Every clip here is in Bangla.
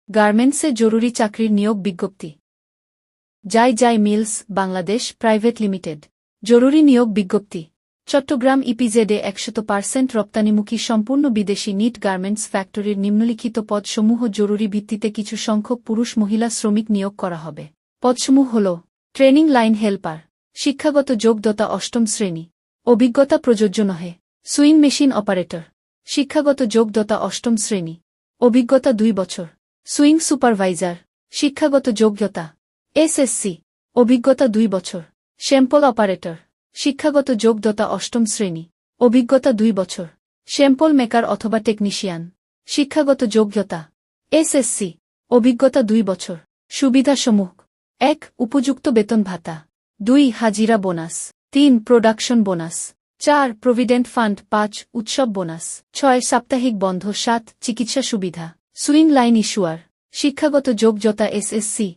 গার্মেন্টসে জরুরি চাকরির নিয়োগ বিজ্ঞপ্তি। যাই মিলস বাংলাদেশ প্রাইভেট লিমিটেড জরুরি নিয়োগ বিজ্ঞপ্তি। চট্টগ্রাম ইপিজেডে 100% রপ্তানিমুখী সম্পূর্ণ বিদেশি নিট গার্মেন্টস ফ্যাক্টরির নিম্নলিখিত পদসমূহ জরুরি ভিত্তিতে কিছু সংখ্যক পুরুষ মহিলা শ্রমিক নিয়োগ করা হবে। পদসমূহ হল: ট্রেনিং লাইন হেল্পার, শিক্ষাগত যোগ্যতা অষ্টম শ্রেণী, অভিজ্ঞতা প্রযোজ্য নহে। সুইং মেশিন অপারেটর, শিক্ষাগত যোগ্যতা অষ্টম শ্রেণী, অভিজ্ঞতা 2 বছর। সুইং সুপারভাইজার, শিক্ষাগত যোগ্যতা এসএসসি, অভিজ্ঞতা 2 বছর। শ্যাম্পল অপারেটর, শিক্ষাগত যোগ্যতা অষ্টম শ্রেণী, অভিজ্ঞতা 2 বছর। শ্যাম্পল মেকার অথবা টেকনিশিয়ান, শিক্ষাগত যোগ্যতা এসএসসি, অভিজ্ঞতা 2 বছর। সুবিধাসমূহ: 1. উপযুক্ত বেতন ভাতা, 2. হাজিরা bonus, 3. Production bonus, 4. Provident fund, 5. উৎসব বোনাস, 6. সাপ্তাহিক বন্ধ, 7. চিকিৎসা সুবিধা। সুইং লাইন ইস্যুয়ার, শিক্ষাগত যোগ্যতা এসএসসি,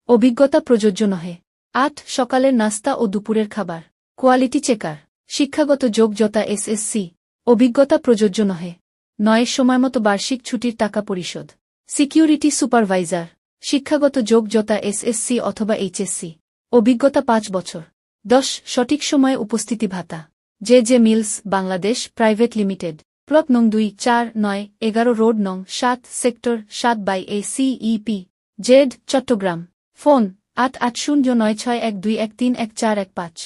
অভিজ্ঞতা প্রযোজ্য নহে। 8. সকালের নাস্তা ও দুপুরের খাবার। কোয়ালিটি চেকার, শিক্ষাগত যোগ্যতা এসএসসি, অভিজ্ঞতা প্রযোজ্য নহে। 9. সময়মতো বার্ষিক ছুটির টাকা পরিশোধ। সিকিউরিটি সুপারভাইজার, শিক্ষাগত যোগ্যতা এসএসসি অথবা এইচএসসি, অভিজ্ঞতা 5 বছর। 10. সঠিক সময়ে উপস্থিতি ভাতা। J Mills Bangladesh private limited, plot নং 2, 4, 9, 11 রোড নং 7, sector 7/ACEP, Z, Chittagong. Phone: 88096121314145।